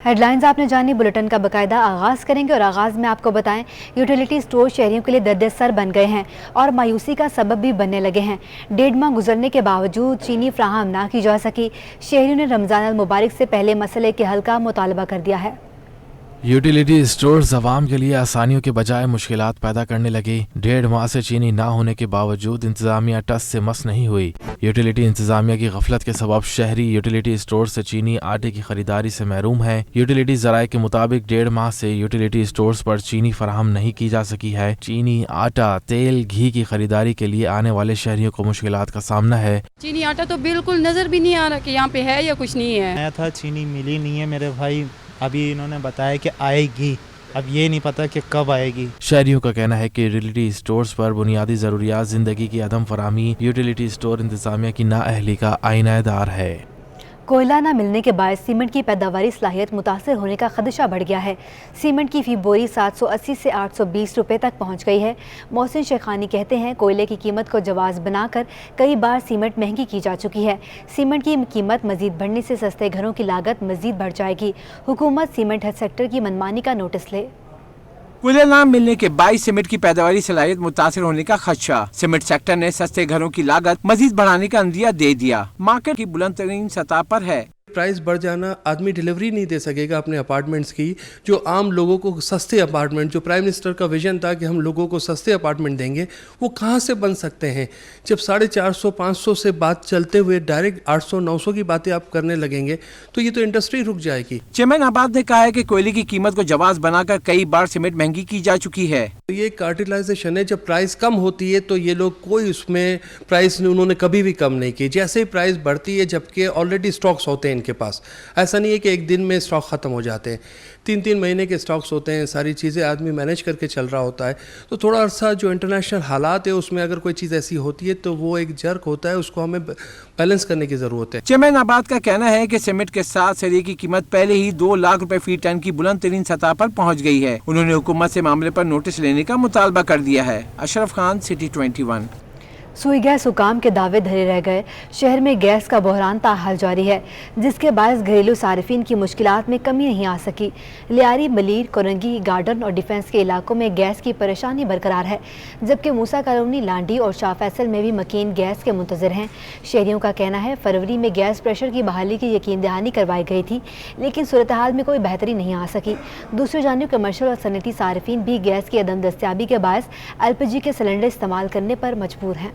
Headlines आपने जानी। Bulletin का बाकायदा आगाज करेंगे और आगाज में आपको बताएं यूटिलिटी स्टोर शहरियों के लिए दर्द सर बन गए हैं और मायूसी का सबब भी बनने लगे हैं। 1.5 माह गुजरने के बावजूद चीनी फ्राहम ना की जा सकी। शहरियों ने रमजान अल मुबारक से पहले मसले के हल का मुतालबा कर दिया है। यूटिलिटी स्टोर्स अवाम के लिए आसानियों के बजाय मुश्किलात पैदा करने लगी। 1.5 माह से चीनी ना होने के बावजूद इंतजामिया टस से मस नहीं हुई। यूटिलिटी इंतजामिया की गफलत के सबब शहरी यूटिलिटी स्टोर से चीनी आटे की खरीदारी से महरूम है। यूटिलिटी जराये के मुताबिक 1.5 माह से यूटिलिटी स्टोर्स पर चीनी फराहम नहीं की जा सकी है। चीनी, आटा, तेल, घी की खरीदारी के लिए आने वाले शहरियों को मुश्किलात का सामना है। चीनी आटा तो बिल्कुल नजर भी नहीं आ रहा कि यहाँ पे है या कुछ नहीं है। आया था, चीनी मिली नहीं है मेरे भाई। अभी इन्होंने बताया कि आएगी, अब ये नहीं पता कि कब आएगी। शहरियों का कहना है कि यूटिलिटी स्टोर्स पर बुनियादी जरूरियात जिंदगी की अदम फराहमी यूटिलिटी स्टोर इंतजामिया की नाअहली का आईनादार है। कोयला न मिलने के बाद सीमेंट की पैदावारी सलाहियत मुतासर होने का खदशा बढ़ गया है। सीमेंट की फी बोरी 780 से 820 रुपए तक पहुंच गई है। मोहसिन शेखानी कहते हैं कोयले की कीमत को जवाज बनाकर कई बार सीमेंट महंगी की जा चुकी है। सीमेंट की कीमत मजीद बढ़ने से सस्ते घरों की लागत मजीद बढ़ जाएगी। हुकूमत सीमेंट सेक्टर की मनमानी का नोटिस ले। कोयला न मिलने के बाईस सीमेंट की पैदावारी सलाहियत मुतासर होने का खदशा। सीमेंट सेक्टर ने सस्ते घरों की लागत मजीद बढ़ाने का अंदिया दे दिया। मार्केट की बुलंद तरीन सतह पर है। प्राइस बढ़ जाना, आदमी डिलीवरी नहीं दे सकेगा अपने अपार्टमेंट्स की। जो आम लोगों को सस्ते अपार्टमेंट, जो प्राइम मिनिस्टर का विजन था कि हम लोगों को सस्ते अपार्टमेंट देंगे, वो कहाँ से बन सकते हैं जब 450-500 से बात चलते हुए डायरेक्ट 800-900 की बातें आप करने लगेंगे तो ये तो इंडस्ट्री रुक जाएगी। चेयरमैन आबाद ने कहा है कि कोयले की कीमत को जवाज बनाकर कई बार सीमेंट महंगी की जा चुकी है। ये कार्टिलाइजेशन है, जब प्राइस कम होती है तो ये लोग कोई उसमें प्राइस उन्होंने कभी भी कम नहीं की। जैसे ही प्राइस बढ़ती है, जबकि ऑलरेडी स्टॉक्स होते हैं इनके पास, ऐसा नहीं है कि एक दिन में स्टॉक ख़त्म हो जाते हैं। 3-3 महीने के स्टॉक्स होते हैं, सारी चीज़ें आदमी मैनेज करके चल रहा होता है। तो थोड़ा अर्सा जो इंटरनेशनल हालात है उसमें अगर कोई चीज़ ऐसी होती है तो वो एक जर्क होता है, उसको हमें बैलेंस करने की ज़रूरत है। चेयरमैन आबाद का कहना है कि सीमेंट के साथ सरिये की कीमत पहले ही 2 लाख रुपए फी टन की बुलंद तरीन सतह पर पहुँच गई है। उन्होंने हुकूमत से मामले पर नोटिस लेने का मुतालबा कर दिया है। अशरफ खान, सिटी 21। सुई गैस हुकाम के दावे धरे रह गए। शहर में गैस का बहरान ताहाल जारी है, जिसके बायस घरेलू सार्फिन की मुश्किलात में कमी नहीं आ सकी। लियारी, मलीर, कोरंगी, गार्डन और डिफेंस के इलाकों में गैस की परेशानी बरकरार है, जबकि मूसा कॉलोनी, लांडी और शाह फैसल में भी मकीन गैस के मुंतज़िर हैं। शहरियों का कहना है फरवरी में गैस प्रेशर की बहाली की यकीन दहानी करवाई गई थी, लेकिन सूरत हाल में कोई बेहतरी नहीं आ सकी। दूसरी जानिब कमर्शल और सनती सार्फिन भी गैस की अदम दस्तियाबी के बायस LPG के सिलेंडर इस्तेमाल करने पर मजबूर हैं।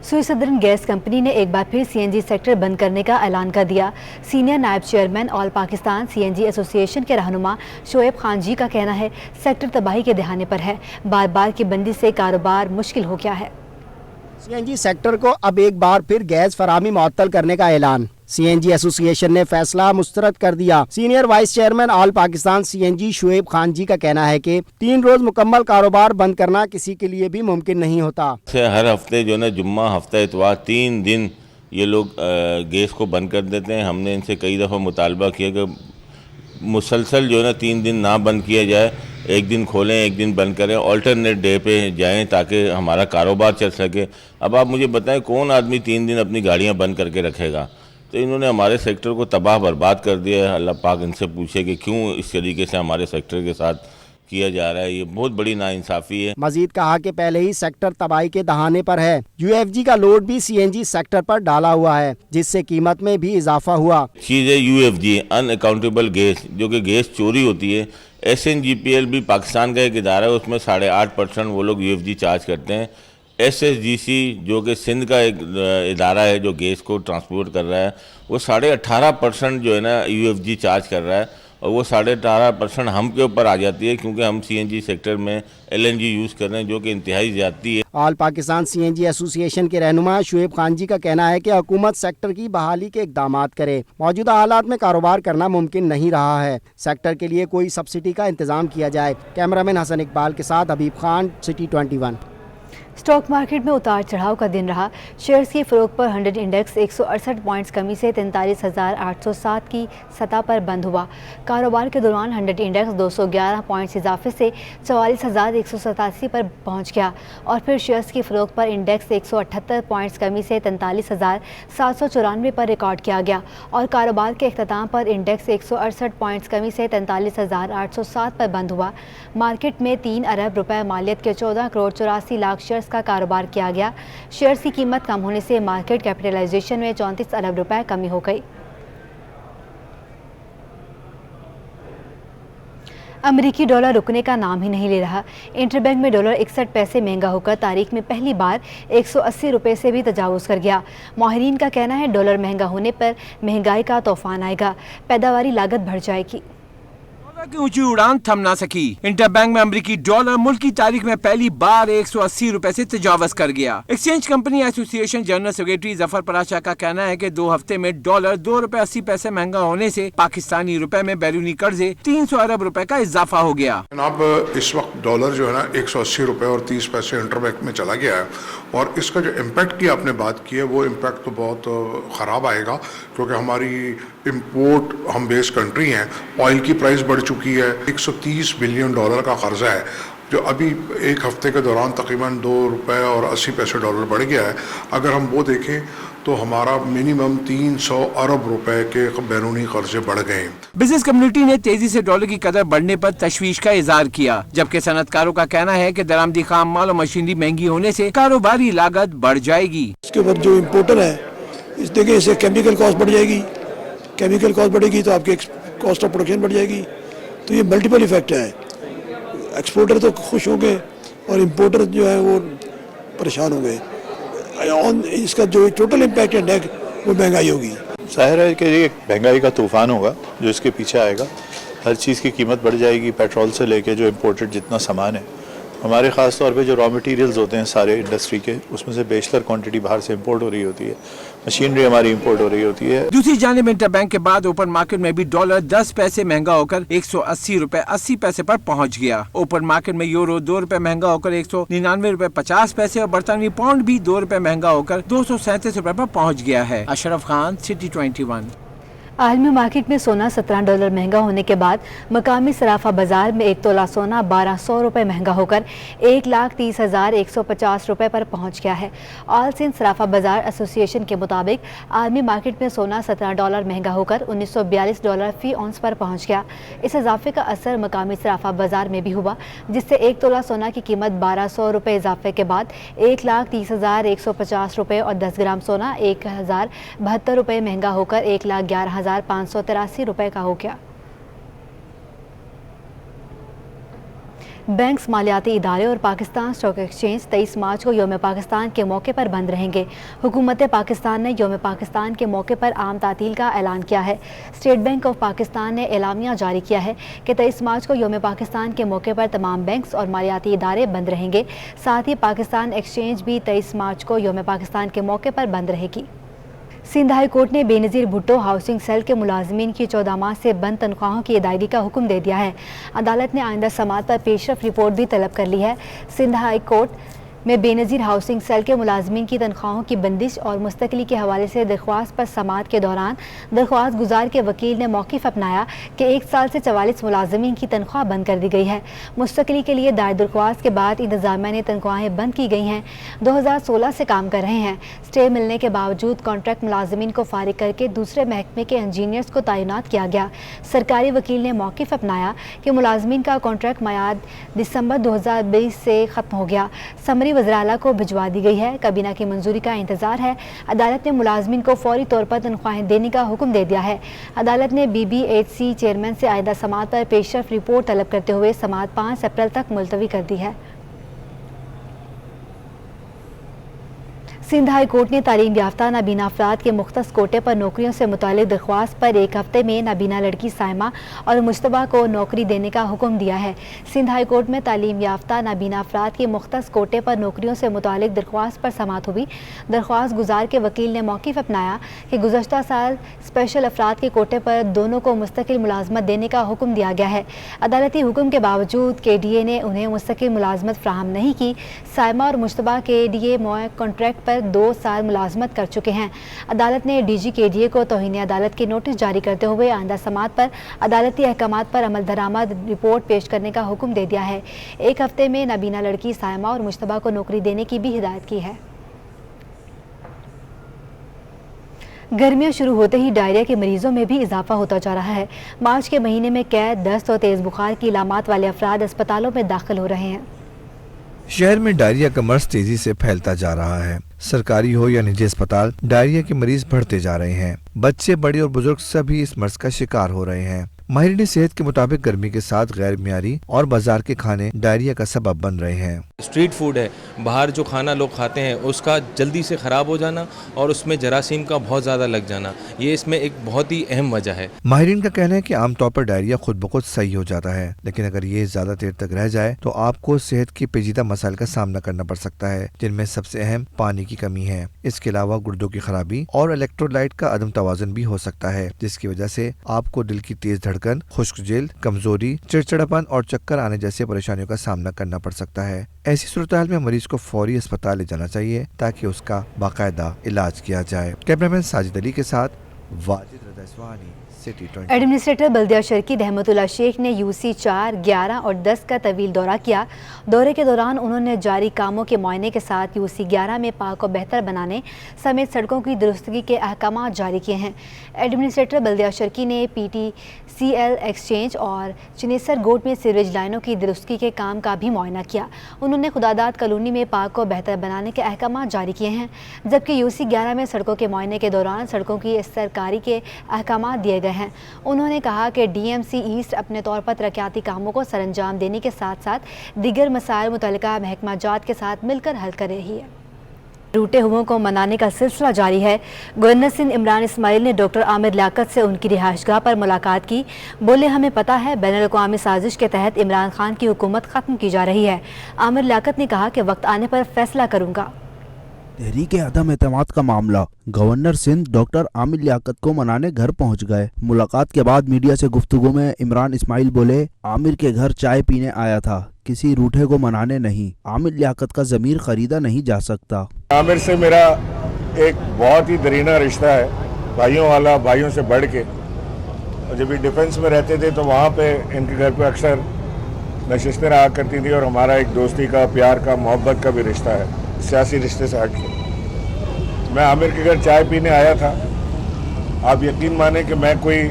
सुई सदरन गैस कंपनी ने एक बार फिर CNG सेक्टर बंद करने का ऐलान कर दिया। सीनियर नायब chairman all Pakistan CNG association के रहनुमा शोएब खान जी का कहना है सेक्टर तबाही के दहाने पर है। बार बार की बंदी से कारोबार मुश्किल हो गया है। CNG सेक्टर को अब एक बार फिर गैस फराहमी मुअत्तल करने का ऐलान। CNG एसोसिएशन ने फैसला मुस्तरद कर दिया। Senior vice chairman all Pakistan CNG Shoaib Khan ji का कहना है कि 3 रोज मुकम्मल कारोबार बंद करना किसी के लिए भी मुमकिन नहीं होता। हर हफ्ते जो है जुम्मा, हफ्ता, इतवार 3 दिन ये लोग गैस को बंद कर देते हैं। हमने इनसे कई दफ़ा मुतालबा किया कि मुसलसल जो है 3 दिन ना बंद किया जाए, एक दिन खोलें, एक दिन बंद करें, ऑल्टरनेट डे पे जाएं ताकि हमारा कारोबार चल सके। अब आप मुझे बताएं कौन आदमी 3 दिन अपनी गाड़ियां बंद करके रखेगा। तो इन्होंने हमारे सेक्टर को तबाह बर्बाद कर दिया है। अल्लाह पाक इनसे पूछे कि क्यों इस तरीके से हमारे सेक्टर के साथ किया जा रहा है। ये बहुत बड़ी नाइंसाफ़ी है। मजीद कहा कि पहले ही सेक्टर तबाही के दहाने पर है। UFG का लोड भी CNG सेक्टर पर डाला हुआ है, जिससे कीमत में भी इजाफा हुआ। चीज़ है UFG, अनअकाउंटेबल गैस, जो कि गैस चोरी होती है। SNGPL भी पाकिस्तान का एक इदारा है, उसमें 8.5% वो लोग UFG चार्ज करते हैं। SSGC जो कि सिंध का एक इदारा है जो गैस को ट्रांसपोर्ट कर रहा है, वो 18.5% जो है ना UFG चार्ज कर रहा है, और वो 18.5% हम के ऊपर आ जाती है क्योंकि हम CNG सेक्टर में LNG यूज़ कर रहे हैं, जो कि इंतहाई ज़्यादती है। ऑल पाकिस्तान CNG एसोसिएशन के रहनुमा शोएब खान जी का कहना है कि हुकूमत सेक्टर की बहाली के इक़दामात करे। मौजूदा हालात में कारोबार करना मुमकिन नहीं रहा है। सेक्टर के लिए कोई सब्सिडी का इंतज़ाम किया जाए। कैमरामैन हसन इकबाल के साथ हबीब खान, सिटी 21। स्टॉक मार्केट में उतार चढ़ाव का दिन रहा। शेयर्स की फरोख्त पर 100 इंडेक्स 168 पॉइंट्स कमी से 43,807 की सतह पर बंद हुआ। कारोबार के दौरान 100 इंडेक्स 211 पॉइंट्स इजाफे से 44,187 पर पहुंच गया और फिर शेयर्स की फरोख्त पर इंडेक्स 178 पॉइंट्स कमी से 43,794 पर रिकॉर्ड किया गया और कारोबार के अख्ताम पर इंडेक्स 168 पॉइंट्स कमी से 43,807 पर बंद हुआ। मार्केट में 3 अरब रुपए मालियत के 14 करोड़ 84 लाख शेयर्स का कारोबार किया गया। शेयर्स की कीमत कम होने से मार्केट कैपिटलाइजेशन में 34 अरब रुपए कमी हो गई। अमेरिकी डॉलर रुकने का नाम ही नहीं ले रहा। इंटरबैंक में डॉलर 61 पैसे महंगा होकर तारीख में पहली बार 180 रुपए से भी तजावुज़ कर गया। माहिरीन का कहना है डॉलर महंगा होने पर महंगाई का तूफान आएगा, पैदावारी लागत बढ़ जाएगी। की ऊंची उड़ान थम ना सकी। इंटरबैंक में अमेरिकी डॉलर मुल्क की तारीख में पहली बार 180 रुपए से तजावज़ कर गया। Exchange company association general secretary Zafar Paracha का कहना है कि 2 हफ्ते में डॉलर 2 रुपए 80 पैसे महंगा होने से पाकिस्तानी रुपए में बैरूनी कर्जे 300 अरब रुपए का इजाफा हो गया। अब इस वक्त डॉलर जो है ना 180 रुपए और 30 पैसे इंटरबैंक में चला गया है और इसका जो इम्पैक्ट की आपने बात की है वो इम्पैक्ट तो बहुत ख़राब आएगा क्योंकि हमारी इम्पोर्ट हम बेस कंट्री हैं। ऑयल की प्राइस बढ़ चुकी है, 130 बिलियन डॉलर का कर्जा है जो अभी एक हफ्ते के दौरान तकरीबन 2 रुपए और 80 पैसे डॉलर बढ़ गया है। अगर हम वो देखें तो हमारा मिनिमम 300 अरब रुपए के बैरूनी कर्जे बढ़ गए। बिजनेस कम्युनिटी ने तेजी से डॉलर की कदर बढ़ने पर तशवीश का इजहार किया, जबकि सनतकारों का कहना है कि दरामदी खाम माल और मशीनरी महंगी होने से कारोबारी लागत बढ़ जाएगी। इसके बाद जो इम्पोर्टर है इस देखिए इससे केमिकल कॉस्ट बढ़ जाएगी, केमिकल कॉस्ट बढ़ेगी तो आपकी कॉस्ट ऑफ प्रोडक्शन बढ़ जाएगी। तो ये मल्टीपल इफेक्ट है। एक्सपोर्टर तो खुश हो गए और इम्पोर्टर जो है वो परेशान हो गए। इसका जो टोटल इम्पैक्ट है नेट वो महंगाई होगी। जाहिर है कि ये महंगाई का तूफान होगा जो इसके पीछे आएगा। हर चीज़ की कीमत बढ़ जाएगी, पेट्रोल से लेके जो इम्पोर्टेड जितना सामान है। हमारे ख़ास तौर पे जो रॉ मटेरियल्स होते हैं सारे इंडस्ट्री के, उसमें से बेशतर क्वांटिटी बाहर से इंपोर्ट हो रही होती है, मशीनरी हमारी इंपोर्ट हो रही होती है। दूसरी जानिब इंटरबैंक के बाद ओपन मार्केट में भी डॉलर 10 पैसे महंगा होकर 180 रुपए 80 पैसे पर पहुंच गया। ओपन मार्केट में यूरो 2 रुपए महंगा होकर 199 रुपए 50 पैसे और बरतानवी पाउंड भी 2 रुपए महंगा होकर 237 रुपए पर पहुंच गया है। अशरफ खान, सिटी 21। आलमी मार्केट में सोना 17 डॉलर महंगा होने के बाद मकामी सराफा बाजार में 1 तोला सोना 1200 रुपये महंगा होकर 1,30,150 रुपये पर पहुंच गया है। ऑल सिंध सराफा बाजार एसोसिएशन के मुताबिक आलमी मार्केट में सोना 17 डॉलर महंगा होकर 1942 डॉलर फी औंस पर पहुंच गया। इस इजाफे का असर मकामी सराफा बाजार में भी हुआ, जिससे 1 तोला सोना की कीमत 1200 रुपये इजाफे के बाद 1,30,150 रुपये और 10 ग्राम सोना 1,072 रुपये महंगा होकर 1,11,583 रुपये का हो गया। बैंक्स, मालियाती इदारे और पाकिस्तान स्टॉक एक्सचेंज 23 मार्च को यौम पाकिस्तान के मौके पर बंद रहेंगे। हुकूमत पाकिस्तान ने यौम पाकिस्तान के मौके पर आम तातील का ऐलान किया है। स्टेट बैंक ऑफ पाकिस्तान ने एलामिया जारी किया है कि 23 मार्च को यौम पाकिस्तान के मौके पर तमाम बैंक्स और मालियाती इदारे बंद रहेंगे। साथ ही पाकिस्तान एक्सचेंज भी 23 मार्च को यौम पाकिस्तान के मौके पर बंद रहेगी। सिंध हाई कोर्ट ने बेनज़ीर भुट्टो हाउसिंग सेल के मुलाजमीन की 14 माह से बंद तनख्वाहों की अदायगी का हुक्म दे दिया है। अदालत ने आइंदा समाअत पर पेशरफ रिपोर्ट भी तलब कर ली है। सिंध हाई कोर्ट में बेनज़ीर हाउसिंग सेल के मुलाजमीन की तनख्वाहों की बंदिश और मुस्तकिली के हवाले से दरख्वास्त पर समाअत के दौरान दरख्वास्त गुजार के वकील ने मौक़िफ़ अपनाया कि 1 साल से 44 मुलाजमीन की तनख्वाह बंद कर दी गई है। मुस्तकिली के लिए दायर दरख्वास्त के बाद इंतज़ामिया ने तनख्वाहें बंद की गई हैं। 2016 से काम कर रहे हैं। स्टे मिलने के बावजूद कॉन्ट्रैक्ट मुलाजमीन को फारिग करके दूसरे महकमे के इंजीनियर्स को तैनात किया गया। सरकारी वकील ने मौक़िफ़ अपनाया कि मुलाजमीन का कॉन्ट्रैक्ट मियाद दिसंबर 2020 से ख़त्म हो गया। समरी वज़ीर-ए-आला को भिजवा दी गई है। काबीना की मंजूरी का इंतजार है। अदालत ने मुलाजमीन को फौरी तौर पर तनख्वाहें देने का हुक्म दे दिया है। अदालत ने BBHC चेयरमैन से आइंदा समाअत पर पेशरफ रिपोर्ट तलब करते हुए समाअत 5 अप्रैल तक मुलतवी कर दी है। सिंध हाई कोर्ट ने तालीम याफ्ता नाबीना अफराद के मुख्तस कोटे पर नौकरियों से मुतालिक दरख्वास्त पर एक हफ्ते में नाबीना लड़की साइमा और मुश्तबा को नौकरी देने का हुक्म दिया है। सिंध हाई कोर्ट में तालीम याफ्ता नाबीना अफराद के मुख्तस कोटे पर नौकरियों से मुतालिक दरख्वास्त पर समाअत हुई। दरख्वास्त गुजार के वकील ने मौक़िफ़ अपनाया कि गुज़श्ता साल स्पेशल अफराद के कोटे पर दोनों को मुस्तकिल मुलाजमत देने का हुक्म दिया गया है। अदालती हुक्म के बावजूद KDA ने उन्हें मुस्तकिल मुलाजमत फ्राहम नहीं की। साइमा और मुश्तबा KDA कॉन्ट्रैक्ट पर 2 साल मुलाजमत कर चुके हैं। अदालत ने DG KDA को तौहीन अदालत के नोटिस जारी करते हुए आइंदा समाअत पर अदालती अहकामात पर अमल दरामद रिपोर्ट पेश करने का हुक्म दे दिया है। एक हफ्ते में नाबीना लड़की साइमा और मुश्तबा को नौकरी देने की भी हिदायत की है। गर्मियां शुरू होते ही डायरिया के मरीजों में भी इजाफा होता जा रहा है। मार्च के महीने में कैद, दस्त और तेज बुखार की इलामात वाले अफराद अस्पतालों में दाखिल हो रहे हैं। शहर में डायरिया का मर्ज तेजी से फैलता जा रहा है। सरकारी हो या निजी अस्पताल, डायरिया के मरीज बढ़ते जा रहे हैं। बच्चे, बड़े और बुजुर्ग सभी इस मर्ज का शिकार हो रहे हैं। माहिरीन सेहत के मुताबिक गर्मी के साथ गैर मियारी और बाजार के खाने डायरिया का सबब बन रहे हैं। स्ट्रीट फूड है, बाहर जो खाना लोग खाते हैं उसका जल्दी से ख़राब हो जाना और उसमें जरासीम का बहुत ज़्यादा लग जाना, ये इसमें एक बहुत ही अहम वजह है। माहिरीन का कहना है कि आमतौर पर डायरिया खुद ब खुद सही हो जाता है, लेकिन अगर ये ज्यादा देर तक रह जाए तो आपको सेहत के पेचीदा मसाइल का सामना करना पड़ सकता है, जिनमें सबसे अहम पानी की कमी है। इसके अलावा गुर्दों की खराबी और इलेक्ट्रोलाइट का अदम तवाज़ुन भी हो सकता है, जिसकी वजह से आपको दिल की तेज धड़कन, खुश्क जल्द, कमजोरी, चिड़चिड़ापन और चक्कर आने जैसे परेशानियों का सामना करना पड़ सकता है। ऐसी सूरत में मरीज को फौरी अस्पताल ले जाना चाहिए ताकि उसका बाकायदा इलाज किया जाए। कैमरामैन साजिद अली के साथ वाजिद रज़ा इस्वानी, सिटी 20। एडमिनिस्ट्रेटर बल्दिया शर्की रहमतुल्लाह शेख ने UC 4, 11 और 10 का तवील दौरा किया। दौरे के दौरान उन्होंने जारी कामों के मुआयने के साथ UC 11 में पाक को बेहतर बनाने समेत सड़कों की दुरुस्तगी के अहकाम जारी किए हैं। एडमिनिस्ट्रेटर बल्दिया शर्की ने PTCL एक्सचेंज और चिनेसर गोट में सीवरेज लाइनों की दुरुस्तगी के काम का भी मुआयना किया। उन्होंने खुदादाद कॉलोनी में पाक को बेहतर बनाने के अहकाम जारी किए हैं, जबकि UC 11 में सड़कों के मुआयने के दौरान सड़कों की सरकारी के अहकाम दिए गए हैं। उन्होंने कहा कि DMC ईस्ट अपने तौर पर तरक्याती कामों को सरअंजाम देने के साथ साथ दीगर मसाइल मुतल्लिका महकमा जात के साथ मिलकर हल कर रही है। रूठे हुओं को मनाने का सिलसिला जारी है। गवर्नर सिंध इमरान इस्माइल ने डॉक्टर आमिर लियाकत से उनकी रिहाइशगाह पर मुलाकात की। बोले, हमें पता है बैनुल-अक़वामी साजिश के तहत इमरान खान की हुकूमत ख़त्म की जा रही है। आमिर लियाकत ने कहा कि वक्त आने पर फैसला करूँगा। तहरीक अदम एतमाद का मामला, गवर्नर सिंध डॉक्टर आमिर लियाकत को मनाने घर पहुंच गए। मुलाकात के बाद मीडिया से गुफ्तगू में इमरान इस्माइल बोले, आमिर के घर चाय पीने आया था, किसी रूठे को मनाने नहीं। आमिर लियाकत का ज़मीर खरीदा नहीं जा सकता। आमिर से मेरा एक बहुत ही दरीना रिश्ता है, भाइयों वाला, भाइयों से बढ़ के। और जब ये डिफेंस में रहते थे तो वहाँ पे इनके घर पे अक्सर नशिस्तें रहा करती थी और हमारा एक दोस्ती का, प्यार का, मोहब्बत का भी रिश्ता है, सियासी रिश्ते से हट के। मैं आमिर के घर चाय पीने आया था। आप यकीन माने कि मैं कोई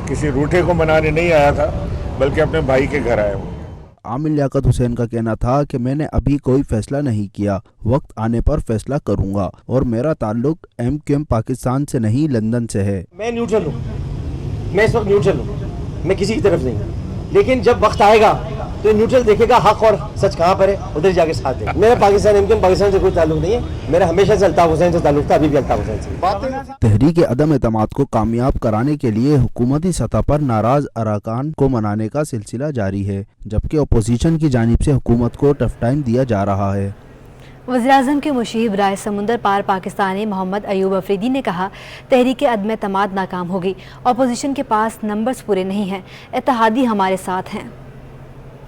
किसी रूठे को मनाने नहीं आया था, बल्कि अपने भाई के घर आया हूँ। आमिर लियाकत हुसैन का कहना था कि मैंने अभी कोई फैसला नहीं किया, वक्त आने पर फैसला करूंगा और मेरा ताल्लुक MQM पाकिस्तान से नहीं, लंदन से है। मैं न्यूट्रल हूँ, मैं इस वक्त न्यूट्रल हूँ, मैं किसी की तरफ नहीं हूँ। लेकिन जब वक्त आएगा तो न्यूट्रल देखेगा हक और सच कहाँ पर है, उधर जाके साथ देगा। मेरा पाकिस्तान MQM पाकिस्तान से कोई ताल्लुक नहीं है, मेरा हमेशा से अल्ताफ हुसैन से ताल्लुक था, अभी भी अल्ताफ हुसैन से। तहरीक अदम एतमाद को कामयाब कराने के लिए हुकूमती सतह पर नाराज अरकान को मनाने का सिलसिला जारी है, जबकि अपोजिशन की जानिब से हुकूमत को टफ टाइम दिया जा रहा है। वज़ीर-ए-आज़म के मुशीर राय समुंदर पार पाकिस्तानी मोहम्मद अयूब अफरीदी ने कहा, तहरीक अदम एतमाद नाकाम होगी। अपोजिशन के पास नंबर्स पूरे नहीं हैं, इत्तेहादी हमारे साथ हैं।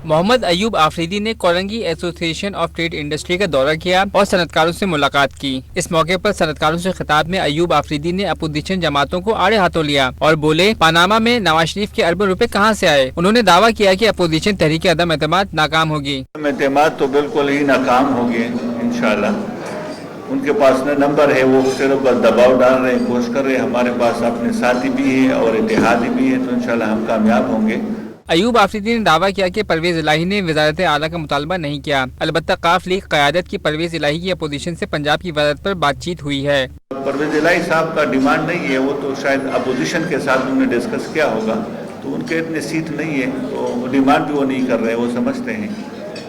मोहम्मद अयूब आफरीदी ने Korangi association of trade industry का दौरा किया और सनतकारों से मुलाकात की। इस मौके पर सनतकारों से खिताब में अयूब आफरीदी ने अपोजिशन जमातों को आड़े हाथों लिया और बोले, पानामा में नवाज शरीफ के अरबों रुपए कहां से आए। उन्होंने दावा किया कि अपोजिशन तहरीक अदम एतमाद नाकाम होगी। एतमाद तो बिल्कुल ही नाकाम होगी इंशाल्लाह। उनके पास न नंबर है, वो सिर्फ बस दबाव डाल रहे हैं, कोशिश कर रहे हैं। हमारे पास अपने साथी भी है और इत्तेहादी भी है, तो इंशाल्लाह हम कामयाब होंगे। अयूब आफरीदी ने दावा किया कि परवेज इलाही ने वज़ारत आला का मुतालबा नहीं किया। अलबत्ता काफ लीग क़यादत की परवेज इलाही की अपोजिशन से पंजाब की वज़ारत पर बातचीत हुई है। परवेज इलाही साहब का डिमांड नहीं है, वो तो शायद अपोजिशन के साथ उन्होंने डिस्कस किया होगा, तो उनके इतने सीट नहीं है, तो डिमांड भी वो नहीं कर रहे, वो समझते हैं।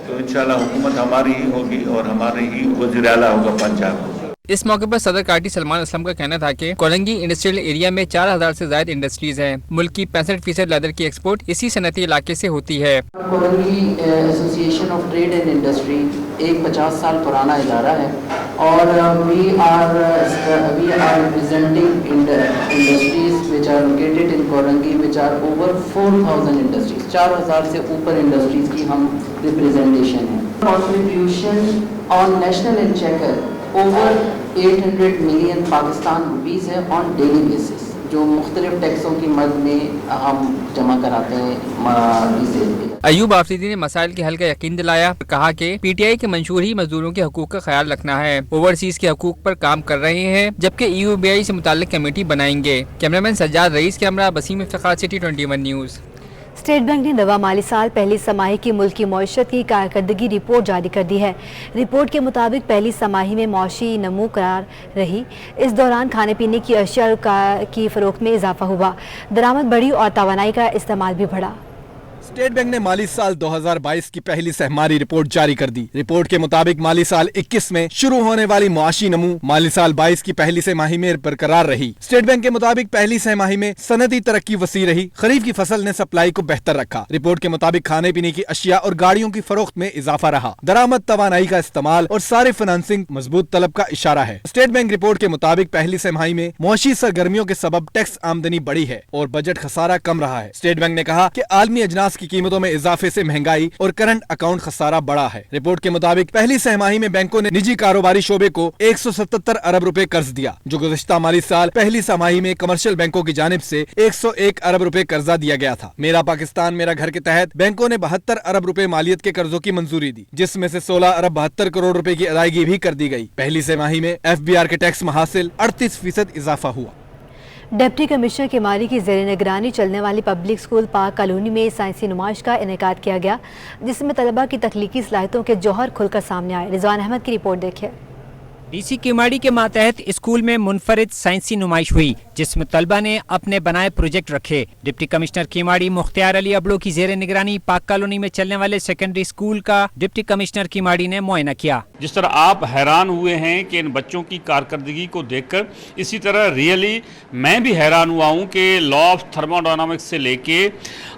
तो इंशाल्लाह हुकूमत हमारी ही होगी और हमारे ही वज़ीर आला होगा पंजाब। इस मौके पर सदर काटी सलमान असलम का कहना था कि कोरंगी इंडस्ट्रियल एरिया में 4000 से ज्यादा इंडस्ट्रीज हैं। मुल्क की 65% लेदर की एक्सपोर्ट इसी सनती इलाके से होती है। Korangi association of trade and industry एक 50 साल पुराना इदारा है और we are representing industries which are located in Korangi which are over 4000 industries, 4000 से ऊपर इंडस्ट्रीज की हम रिप्रेजेंटेशन है। Contribution on national exchequer over 800 million Pakistan rupees है ऑन डेली बेसिस, जो मुख्तलिफ टैक्सों की मद में हम जमा कराते हैं। अयूब आफरीदी ने मसाइल के हल का यकीन दिलाया और कहा कि PTI के मंशूर ही मजदूरों के हकूक का ख्याल रखना है। ओवरसीज के हकूक पर काम कर रहे हैं, जबकि EUBI से मुताल्लिक कमेटी बनाएंगे। Cameraman Sajjad Rais, camera Basim Iftikhar, city 21 news. State bank ने नवा माली साल पहली समाही की मुल्की मईशत की कारकर्दगी रिपोर्ट जारी कर दी है। रिपोर्ट के मुताबिक पहली समाही में मौशी नमू करार रही। इस दौरान खाने पीने की अशिया की फरोख्त में इजाफा हुआ, दरामद बढ़ी और तवानाई का इस्तेमाल भी बढ़ा। स्टेट बैंक ने माली साल 2022 की पहली सहमारी रिपोर्ट जारी कर दी। रिपोर्ट के मुताबिक माली साल 21 में शुरू होने वाली मुआशी नमू माली साल 22 की पहली सहमाही में बरकरार रही। स्टेट बैंक के मुताबिक पहली सहमाही में सनदी तरक्की वसी रही। खरीफ की फसल ने सप्लाई को बेहतर रखा। रिपोर्ट के मुताबिक खाने पीने की अशिया और गाड़ियों की फरोख्त में इजाफा रहा। दरामद, तवानाई का इस्तेमाल और सारे फाइनेंसिंग मजबूत तलब का इशारा है। स्टेट बैंक रिपोर्ट के मुताबिक पहली सहमाही में मुआशी सरगर्मियों के सबब टैक्स आमदनी बढ़ी है और बजट खसारा कम रहा है। स्टेट बैंक ने कहा कि आलमी अजनास की कीमतों में इजाफे से महंगाई और करंट अकाउंट खसारा बढ़ा है। रिपोर्ट के मुताबिक पहली सहमाही में बैंकों ने निजी कारोबारी शोबे को 177 अरब रुपए कर्ज दिया, जो गुज़िश्ता माली साल पहली सहमाही में कमर्शियल बैंकों की जानिब से 101 अरब रुपए कर्जा दिया गया था। मेरा पाकिस्तान मेरा घर के तहत बैंकों ने 72 अरब रुपए मालियत के कर्जों की मंजूरी दी, जिसमें से 16 अरब 72 करोड़ रुपए की अदायगी भी कर दी गई। पहली सहमाही में FBR के टैक्स महासिल 38% इजाफा हुआ। डिप्टी कमिश्नर केमारी की ज़ेर निगरानी चलने वाली पब्लिक स्कूल पार्क कॉलोनी में साइंसी नुमाइश का इनेकाद किया गया, जिसमें तलबा की तख्लीकी सलाहियतों के जौहर खुलकर सामने आए। रिजवान अहमद की रिपोर्ट देखिए। DC केमाड़ी के मातहत स्कूल में मुनफरिद साइंसी नुमाइश हुई, जिसमें तलबा ने अपने बनाए प्रोजेक्ट रखे। डिप्टी कमिश्नर केमाड़ी मुख्तियार अली अबड़ो की जेर निगरानी पार्क कॉलोनी में चलने वाले सेकेंडरी स्कूल का डिप्टी कमिश्नर केमाड़ी ने मुआयना किया। जिस तरह आप हैरान हुए हैं कि इन बच्चों की कारकर्दगी को देखकर, इसी तरह रियली मैं भी हैरान हुआ हूँ कि लॉ ऑफ थर्मोडायनामिक्स से लेके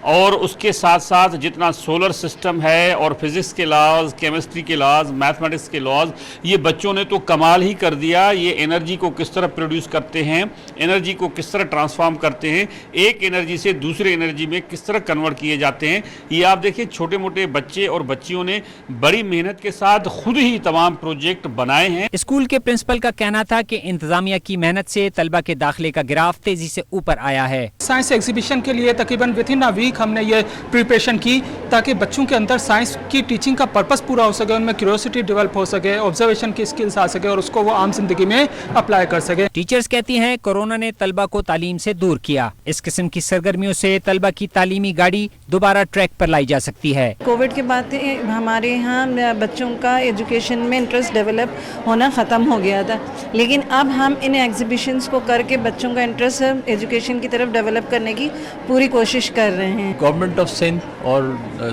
और उसके साथ साथ जितना सोलर सिस्टम है और फिजिक्स के लॉज, केमिस्ट्री के लॉज, मैथमेटिक्स के लॉज, ये बच्चों ने तो कमाल ही कर दिया। ये एनर्जी को किस तरह प्रोड्यूस करते हैं, एनर्जी को किस तरह ट्रांसफॉर्म करते हैं, एक एनर्जी से दूसरे एनर्जी में किस तरह कन्वर्ट किए जाते हैं, ये आप देखिए छोटे मोटे बच्चे और बच्चियों ने बड़ी मेहनत के साथ खुद ही तमाम प्रोजेक्ट बनाए हैं। स्कूल के प्रिंसिपल का कहना था कि इंतजामिया की मेहनत से तलबा के दाखिले का ग्राफ तेजी से ऊपर आया है। साइंस एग्जीबिशन के लिए तकरीबन विथिन अ वीक हमने ये प्रिपरेशन की, ताकि बच्चों के अंदर साइंस की टीचिंग का पर्पस पूरा हो सके, उनमें क्यूरियोसिटी डेवलप हो सके, ऑब्जर्वेशन की स्किल्स आ सके और उसको वो आम जिंदगी में अप्लाई कर सके। टीचर्स कहती हैं कोरोना ने तलबा को तालीम से दूर किया। इस किस्म की सरगर्मियों से तलबा की तालीमी गाड़ी दोबारा ट्रैक पर लाई जा सकती है। कोविड के बाद हमारे यहाँ बच्चों का एजुकेशन में इंटरेस्ट डेवलप होना ख़त्म हो गया था, लेकिन अब हम इन एग्जीबिशंस को करके बच्चों का इंटरेस्ट एजुकेशन की तरफ डेवलप करने की पूरी कोशिश कर रहे हैं। गवर्नमेंट ऑफ सिंध और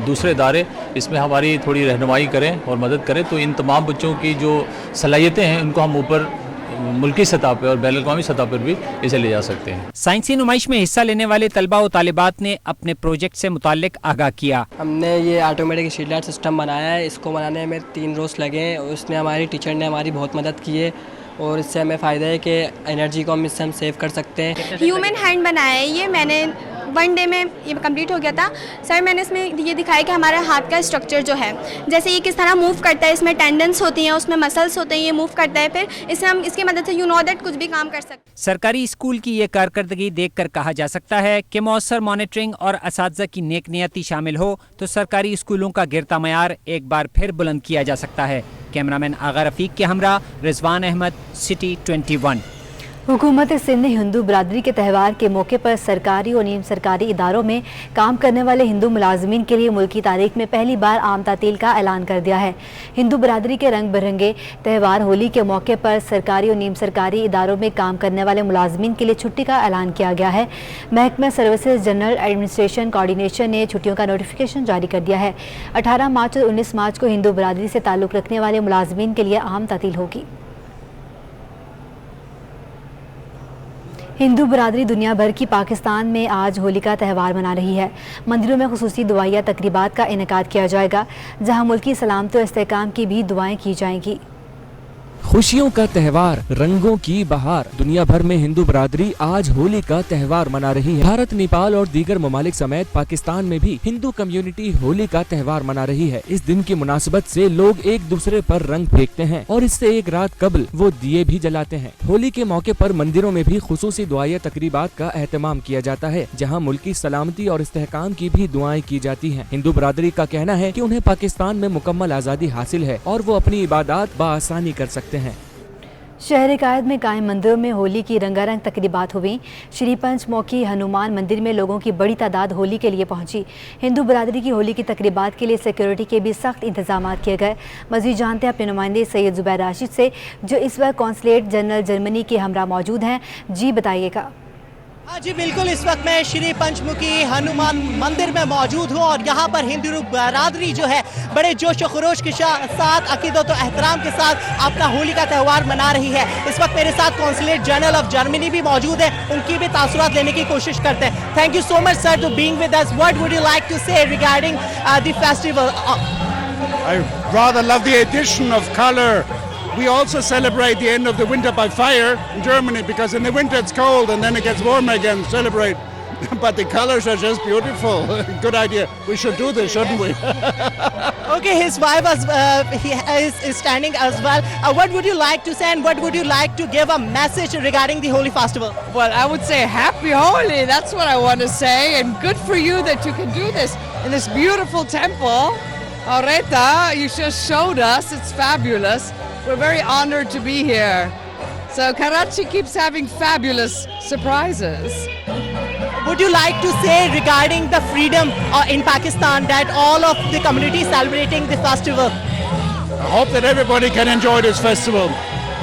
दूसरे इदारे इसमें हमारी थोड़ी रहनुमाई करें और मदद करें, तो इन तमाम बच्चों की जो सलाहियतें हैं उनको हम ऊपर मुल्की सतह पर और बैनुल अक़वामी सतह पर भी इसे ले जा सकते हैं। साइंसी नुमाइश में हिस्सा लेने वाले तलबा और तालिबात ने अपने प्रोजेक्ट से मुताल्लिक आगाह किया। हमने ये ऑटोमेटिक स्ट्रीट लाइट सिस्टम बनाया है, इसको बनाने में 3 रोज़ लगे हैं। उसने हमारी टीचर ने हमारी बहुत मदद की है और इससे हमें फ़ायदा है कि एनर्जी को इससे हम सेव कर सकते हैं। ह्यूमन हैंड बनाया है, ये मैंने 1 डे में ये कंप्लीट हो गया था सर। मैंने इसमें ये दिखाया कि हमारे हाथ का स्ट्रक्चर जो है, जैसे ये किस तरह मूव करता है, इसमें टेंडेंस होती हैं, उसमें मसल्स होते हैं, ये मूव करता है, फिर इससे हम इसकी मदद से यू नो दैट कुछ भी काम कर सकते हैं। सरकारी स्कूल की ये कारकर्दगी देखकर कहा जा सकता है कि मौसर मॉनिटरिंग और असातिज़ा की नेक नियति शामिल हो तो सरकारी स्कूलों का गिरता मयार एक बार फिर बुलंद किया जा सकता है। कैमरामैन आगा रफीक के हमरा रिजवान अहमद, सिटी 21। हुकूमत सिंध ने हिंदू बरादरी के त्यौहार के मौके पर सरकारी और नीम सरकारी इदारों में काम करने वाले हिंदू मुलाजमीन के लिए मुल्की तारीख में पहली बार आम तातील का ऐलान कर दिया है। हिंदू बरादरी के रंग बिरंगे त्यौहार होली के मौके पर सरकारी और नीम सरकारी इदारों में काम करने वाले मुलाजमीन के लिए छुट्टी का ऐलान किया गया है। महकमा सर्विसेज जनरल एडमिनिस्ट्रेशन कोऑर्डिनेशन ने छुट्टियों का नोटिफिकेशन जारी कर दिया है। 18 मार्च और 19 मार्च को हिंदू बरादरी से ताल्लुक़ रखने वाले मुलाजमीन के लिए आम तातील होगी। हिंदू बरादरी दुनिया भर की पाकिस्तान में आज होली का त्यौहार मना रही है। मंदिरों में खुसूसी दुआया तकरीबात का इनेकाद किया जाएगा, जहां मुल्की सलामत और इस्तेहकाम की भी दुआएं की जाएंगी। खुशियों का त्यौहार, रंगों की बहार। दुनिया भर में हिंदू बरादरी आज होली का त्यौहार मना रही है। भारत, नेपाल और दीगर ममालिक समेत पाकिस्तान में भी हिंदू कम्युनिटी होली का त्यौहार मना रही है। इस दिन की मुनासिबत से लोग एक दूसरे पर रंग फेंकते हैं और इससे एक रात कबल वो दिए भी जलाते हैं। होली के मौके पर मंदिरों में भी खुसूसी दुआया तकरीबात का एहतमाम किया जाता है, जहाँ मुल्क की सलामती और इस्तेहकाम की भी दुआएं की जाती हैं। हिंदू बरादरी का कहना है कि उन्हें पाकिस्तान में मुकम्मल आज़ादी हासिल है और वो अपनी इबादत बाआसानी कर सकते हैं। शहर कायद में कायम मंदिरों में होली की रंगारंग तकरीबात हुई। श्री पंचमुखी हनुमान मंदिर में लोगों की बड़ी तादाद होली के लिए पहुंची। हिंदू बरादरी की होली की तकरीबात के लिए सिक्योरिटी के भी सख्त इंतजाम किए गए। मज़ीद जानते हैं अपने नुमाइंदे सैयद ज़ुबैर राशिद से, जो इस वक्त कौंसलेट जनरल जर्मनी के हमरा मौजूद हैं। जी बताइएगा। हाँ जी बिल्कुल, इस वक्त मैं श्री पंचमुखी हनुमान मंदिर में मौजूद हूँ और यहाँ पर हिंदू बरादरी जो है बड़े जोश व खरोश के साथ, अकीदत व एहतराम के साथ अपना होली का त्यौहार मना रही है। इस वक्त मेरे साथ कौंसलेट जनरल ऑफ जर्मनी भी मौजूद है, उनकी भी तासुरात लेने की कोशिश करते हैं। Thank you so much sir to being with us. What would you like to say regarding the festival? I rather love the addition of color. We also celebrate the end of the winter by fire in Germany, because in the winter it's cold and then it gets warm again. Celebrate. But the colors are just beautiful. Good idea. We should do this, shouldn't we? Okay, his wife is standing as well. What would you like to say, and what would you like to give a message regarding the Holy Festival? Well, I would say happy Holi. That's what I want to say. And good for you that you can do this in this beautiful temple. Aureta, you just showed us. It's fabulous. We're very honored to be here. So Karachi keeps having fabulous surprises. Would you like to say regarding the freedom in Pakistan that all of the community is celebrating the festival? I hope that everybody can enjoy this festival.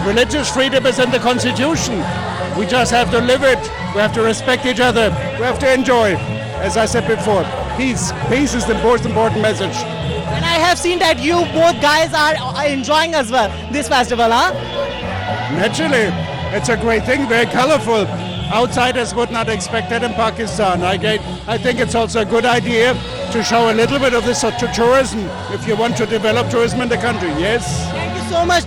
Religious freedom is in the Constitution. We just have to live it. We have to respect each other. We have to enjoy, as I said before, peace. Peace is the most important message. And I have seen that you both guys are enjoying as well this festival, huh? Naturally, it's a great thing, very colorful. Outsiders would not expect that in Pakistan. I think it's also a good idea to show a little bit of this tourism if you want to develop tourism in the country. Yes.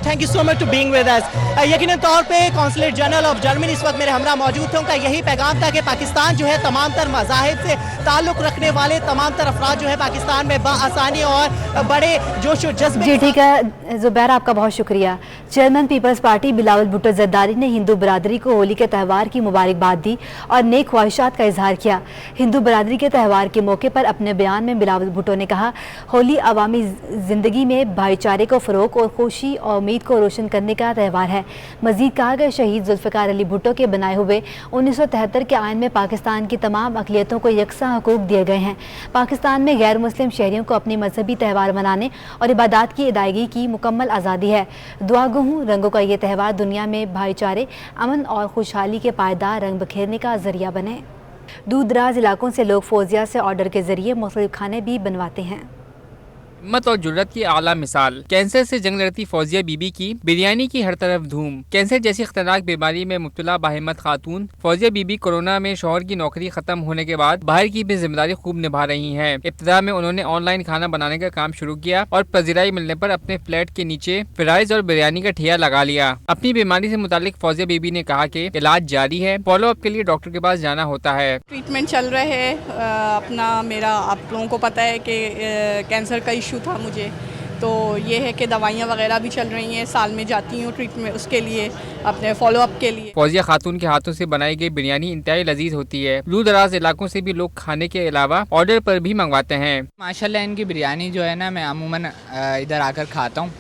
Thank you so much to being with us. यकीनन तौर पे consulate general of Germany इस वक्त मेरे हमरा मौजूद थे। उनका यही पैगाम था कि पाकिस्तान जो है तमाम तर मज़ाहिब से ताल्लुक़ रखने वाले तमाम तर अफराद जो है पाकिस्तान में बाआसानी और बड़े जोश व जज्बे। जी ठीक है ज़ुबैर, आपका बहुत शुक्रिया। चेयरमैन पीपल्स पार्टी बिलावल भुट्टो जरदारी ने हिंदू बरादरी को होली के त्यौहार की मुबारकबाद दी और नेक ख्वाहिशात का इजहार किया। हिंदू बरादरी के त्यौहार के मौके पर अपने बयान में बिलावल भुट्टो ने कहा, होली अवामी ज़िंदगी में भाईचारे को फ़रोग़ और खुशी और उम्मीद को रोशन करने का त्यौहार है। मज़ीद कहा गया, शहीद जुल्फ़िकार अली भुट्टो के बनाए हुए 1973 के आइन में पाकिस्तान की तमाम अक़लियतों को यकसा हकूक़ दिए गए हैं। पाकिस्तान में गैर मुस्लिम शहरियों को अपने मजहबी त्यौहार मनाने और इबादत की अदायगी की मुकम्मल आज़ादी है। दुआ गो हूँ रंगों का ये त्यौहार दुनिया में भाईचारे, अमन और खुशहाली के पायदार रंग बखेरने का ज़रिया बने। दूर दराज इलाकों से लोग फौजिया से ऑर्डर के ज़रिए मुख्तलिफ खाने भी बनवाते हैं। हिम्मत और जुर्रत की आला मिसाल। कैंसर से जंग लड़ती फौजिया बीबी की बिरयानी की हर तरफ धूम। कैंसर जैसी खतरनाक बीमारी में मुब्तला बाहिम्मत खातून फौजिया बीबी कोरोना में शौहर की नौकरी खत्म होने के बाद बाहर की भी जिम्मेदारी खूब निभा रही हैं। इब्तिदा में उन्होंने ऑनलाइन खाना बनाने का काम शुरू किया और पजीराई मिलने पर अपने फ्लैट के नीचे फ्राइज और बिरयानी का ठिया लगा लिया। अपनी बीमारी से मुतालिक फौजिया बीबी ने कहा कि इलाज जारी है, फॉलो अप के लिए डॉक्टर के पास जाना होता है। ट्रीटमेंट चल रहा है अपना। मेरा आप लोगों को पता है कि कैंसर का इशू था मुझे, तो ये है कि दवाइयाँ वगैरह भी चल रही हैं। साल में जाती हूँ ट्रीटमेंट उसके लिए, अपने फॉलो अप के लिए। फौजिया खातून के हाथों से बनाई गई बिरयानी इंतहाई लजीज होती है। दूर दराज इलाकों से भी लोग खाने के अलावा ऑर्डर पर भी मंगवाते हैं। माशाल्लाह इनकी बिरयानी जो है ना, मैं अमूमन इधर आकर खाता हूँ,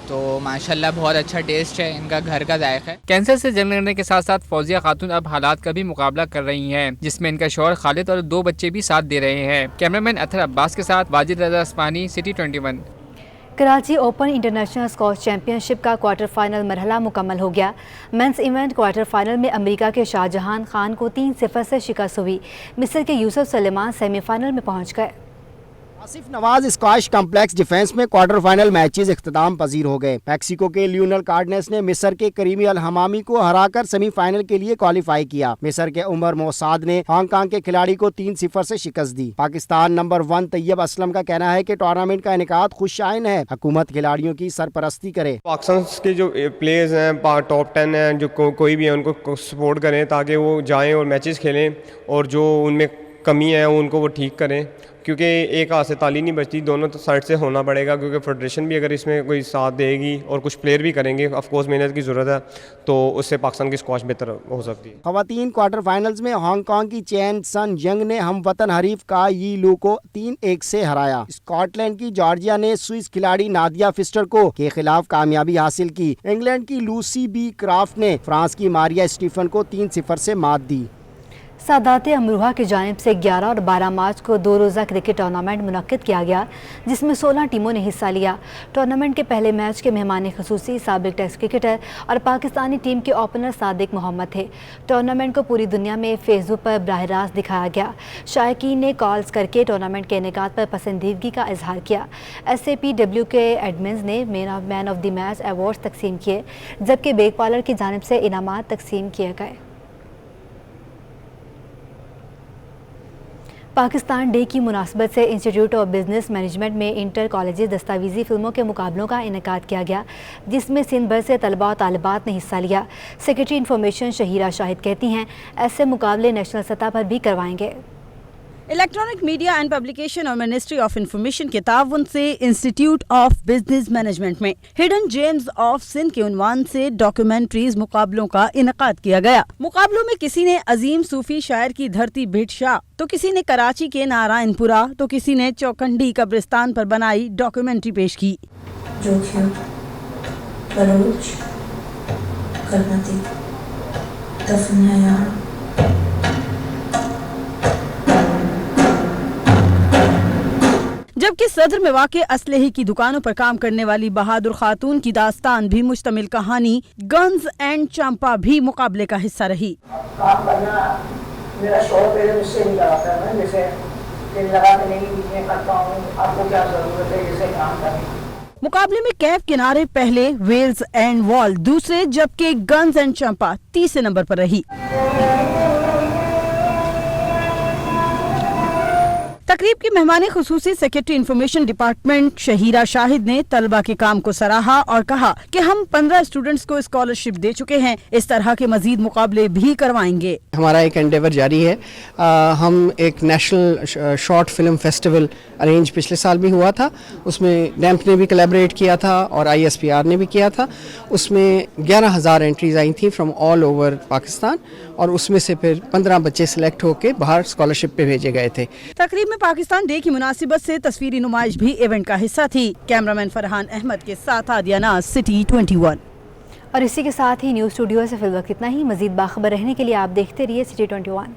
तो माशाल्लाह बहुत अच्छा टेस्ट है, इनका घर का जायका है। कैंसर से जंग लड़ने के साथ साथ फौजिया खातून अब हालात का भी मुकाबला कर रही हैं, जिसमें इनका शौहर खालिद और 2 बच्चे भी साथ दे रहे हैं। कैमरामैन अथर अब्बास के साथ Wajid Raza Asmani, city 21। Karachi open international squash championship का क्वार्टर फाइनल मरहला मुकम्मल हो गया। मेंस इवेंट क्वार्टर फाइनल में अमेरिका के शाहजहान खान को 3-0 से शिकस्त हुई। मिस्र के यूसुफ सलेमान सेमीफाइनल में पहुंच गए। Asif Nawaz squash complex defence में क्वार्टर फाइनल मैचेस इख्तिताम पजीर हो गए। मैक्सिको के लियोनल कार्डेनेस ने मिस्र के करीमी अल हमामी को हराकर सेमीफाइनल के लिए क्वालिफाई किया। मिस्र के उमर मोसाद ने हांगकांग के खिलाड़ी को 3-0 से शिकस्त दी। पाकिस्तान नंबर 1 तैयब असलम का कहना है कि टूर्नामेंट का इनेकाद खुशाइन है, हुकूमत खिलाड़ियों की सरपरस्ती करे। पाकिस्तान के जो प्लेयर्स हैं, टॉप 10 हैं, जो कोई भी है उनको सपोर्ट करें ताकि वो जाएँ और मैचेस खेलें और जो उनमें कमी है उनको वो ठीक करें, क्योंकि एक हाथ से ताली नहीं बचती, दोनों साइड से होना पड़ेगा। क्योंकि फेडरेशन भी अगर इसमें कोई साथ देगी और कुछ प्लेयर भी करेंगे, ऑफ कोर्स मेहनत की ज़रूरत है, तो उससे पाकिस्तान की स्क्वाश बेहतर हो सकती है। ख़वातीन क्वार्टर फाइनल्स में हांगकांग की चेन सन यंग ने हमवतन हरीफ का यी लू को 3-1 से हराया। स्कॉटलैंड की जॉर्जिया ने स्विस खिलाड़ी नादिया फिस्टर को के खिलाफ कामयाबी हासिल की। इंग्लैंड की लूसी बी क्राफ्ट ने फ्रांस की मारिया स्टीफन को 3-0 से मात दी। सादात अमरोहा की जानिब से 11 और 12 मार्च को 2 रोज़ा क्रिकेट टूर्नामेंट मुनक्किद किया गया, जिसमें 16 टीमों ने हिस्सा लिया। टूर्नामेंट के पहले मैच के मेहमान खुसूसी साबिक टेस्ट क्रिकेटर और पाकिस्तानी टीम के ओपनर सादिक मोहम्मद थे। टूर्नामेंट को पूरी दुनिया में फेसबुक पर बराह रास्त दिखाया गया। शायकीन ने कॉल्स करके टूर्नामेंट के इनेकाद पर पसंदीदगी का इजहार किया। SAPW के एडमिन्स ने man of the match awards तकसीम किए, जबकि बेग पार्लर की जानिब से इनामात तकसीम किए गए। पाकिस्तान डे की मुनासबत से इंस्टीट्यूट ऑफ बिजनेस मैनेजमेंट में इंटर कॉलेज दस्तावेजी फिल्मों के मुकाबलों का इनेकाद किया गया, जिसमें सिंध भर से तलबा और तालिबात ने हिस्सा लिया। सेक्रेटरी इंफॉर्मेशन शहीरा शाहिद कहती हैं, ऐसे मुकाबले नेशनल सतह पर भी करवाएंगे। इलेक्ट्रॉनिक मीडिया एंड पब्लिकेशन और मिनिस्ट्री ऑफ इंफॉर्मेशन के ताउन से इंस्टीट्यूट ऑफ बिजनेस मैनेजमेंट में हिडन जेम्स ऑफ सिंध के उन्वान से डॉक्यूमेंट्रीज मुकाबलों का इनेकाद किया गया। मुकाबलों में किसी ने अजीम सूफी शायर की धरती भिट शाह, तो किसी ने कराची के नारायणपुरा, तो किसी ने चौखंडी कब्रिस्तान पर बनाई डॉक्यूमेंट्री पेश की। जबकि सदर में वाक़े असलहे की दुकानों पर काम करने वाली बहादुर खातून की दास्तान भी मुश्तमिल कहानी गन्स एंड चंपा भी मुकाबले का हिस्सा रही। काम करना मेरा शौक है, मुझसे नहीं कराता है, मैं जैसे दिल लगा के नहीं बीच में करता हूँ, आपको क्या जरूरत है जैसे काम करने। मुकाबले में कैफ किनारे पहले, वेल्स एंड वॉल दूसरे, जबकि गन्स एंड चंपा तीसरे नंबर पर रही। तकरीब की मेहमान खुसूसी secretary information department Shaheera Shahid ने तलबा के काम को सराहा और कहा कि हम 15 स्टूडेंट्स को स्कॉलरशिप दे चुके हैं, इस तरह के मजीद मुकाबले भी करवाएंगे। हमारा एक एंडेवर जारी है। हम एक national short film festival arrange पिछले साल भी हुआ था, उसमें डैम्प ने भी कोलैबोरेट किया था और ISPR ने भी किया था। उसमें 11,000 एंट्रीज आई थी फ्रॉम ऑल ओवर पाकिस्तान और उसमें से फिर 15 बच्चे सिलेक्ट होकर बाहर स्कॉलरशिप पे भेजे गए थे। तकरीब में पाकिस्तान डे की मुनासिबत से तस्वीरी नुमाइश भी इवेंट का हिस्सा थी। कैमरामैन फरहान अहमद के साथ आदिया नाज, सिटी 21। और इसी के साथ ही न्यूज़ स्टूडियो से फिल वक्त इतना ही। मजीद बाखबर रहने के लिए आप देखते रहिए सिटी 21।